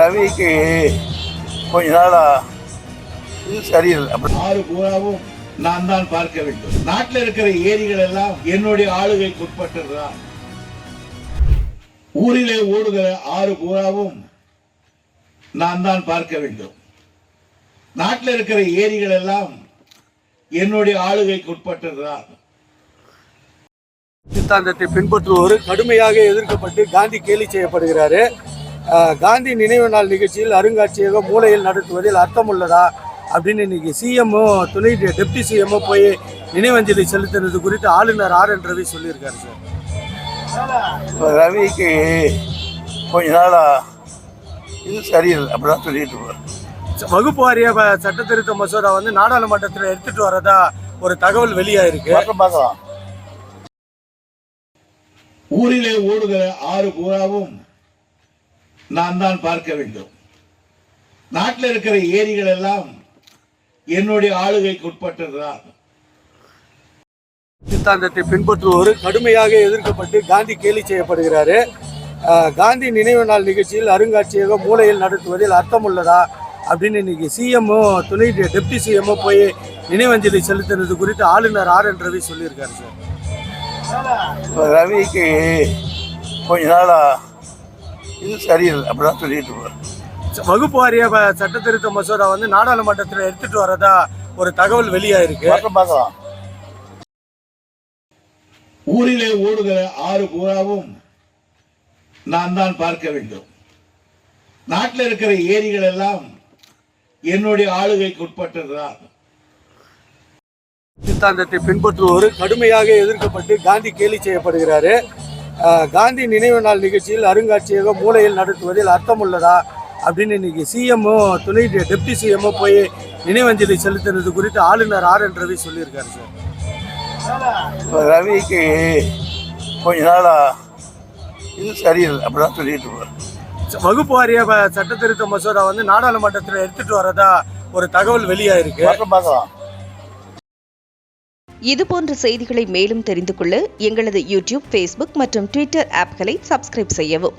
ரவிக்கு கொஞ்ச நாளா இது சரியில்லை. ஆறு பூராவும் நான் தான் பார்க்க வேண்டும். நாட்டில் இருக்கிற ஏரிகள் எல்லாம் என்னுடைய ஆளுகைக்கு உட்பட்டதுதான். ஊரிலே ஓடுகிற ஆறு பூராவும் நான் தான் பார்க்க வேண்டும். நாட்டில் இருக்கிற ஏரிகள் எல்லாம் என்னுடைய ஆளுகைக்கு உட்பட்டதுதான். சித்தாந்தத்தை பின்பற்றுவோர் கடுமையாக எதிர்க்கப்பட்டு காந்தி கேலி செய்யப்படுகிறாரு. காந்தி நினைவு நாள் நிகழ்ச்சியில் அருங்காட்சியகம் மூலையில் நடத்துவதில் அர்த்தம் உள்ளதா அப்படின்னு இன்னைக்கு சிஎம்மும் துணை டெப்டி சிஎம்மும் போய் நினைவஞ்சலி செலுத்தினது குறித்து ஆளுநர் RN ரவி சொல்லியிருக்காரு சார். ரவிக்கு கொஞ்ச நாளா இது சரியில்லை அப்படிதான் சொல்லிட்டு இருக்காரு. வகுப்பு வாரிய சட்ட திருத்த மசோதா நாடாளுமன்றத்தில் எடுத்துட்டு வரதா ஒரு தகவல் வெளியாயிருக்கு. பார்க்கலாம். ஊரிலே ஓடுகிற ஆறு பூராவும் நான் தான் பார்க்க வேண்டும். நாட்டில் இருக்கிற ஏரிகள் எல்லாம் என்னுடைய ஆளுகைக்கு உட்பட்டதுதான். சித்தாந்தத்தை பின்பற்றுவோர் கடுமையாக எதிர்க்கப்பட்டு காந்தி கேலி செய்யப்படுகிறாரு. காந்தி நினைவு நாள் நிகழ்ச்சியில் அருங்காட்சியகம் மூலையில் நடத்துவதில் அர்த்தம் உள்ளதா அப்படின்னு இன்னைக்கு சிஎம்மும் துணை டெப்டி சிஎம்மும் போய் நினைவஞ்சலி செலுத்தினது குறித்து ஆளுநர் RN ரவி சொல்லியிருக்காரு சார். ரவிக்கு கொஞ்ச நாளா இது சரியில்லை அப்படிதான் சொல்லிட்டு இருக்காரு. வகுப்பு வாரிய சட்ட திருத்த மசோதா நாடாளுமன்றத்தில் எடுத்துட்டு வரதா ஒரு தகவல் வெளியாயிருக்கு. பார்க்கலாம். ஊரிலே ஓடுகிற ஆறு பூராவும் நான் தான் பார்க்க வேண்டும். நாட்டில் இருக்கிற ஏரிகள் எல்லாம் என்னுடைய ஆளுகைக்கு உட்பட்டதுதான். சித்தாந்தத்தை பின்பற்றுவோர் கடுமையாக எதிர்க்கப்பட்டு காந்தி கேலி செய்யப்படுகிறாரு. காந்தி நினைவு நாள் நிகழ்ச்சியில் அருங்காட்சியகம் மூலையில் நடத்துவதில் அர்த்தம் உள்ளதா அப்படின்னு இன்னைக்கு சிஎம்மும் துணை டெப்டி சிஎம்மும் போய் நினைவஞ்சலி செலுத்தினது குறித்து ஆளுநர் RN ரவி சொல்லியிருக்காரு சார். ரவிக்கு கொஞ்ச நாளா இது சரியில்லை அப்படிதான் சொல்லிட்டு இருக்காரு. வகுப்பு வாரிய சட்ட திருத்த மசோதா நாடாளுமன்றத்தில் எடுத்துட்டு வரதா ஒரு தகவல் வெளியாயிருக்கு. பார்க்கலாம். இது போன்ற செய்திகளை மேலும் தெரிந்து கொள்ள எங்களது யூடியூப், Facebook மற்றும் Twitter ஆப்களை சப்ஸ்கிரைப் செய்யவும்.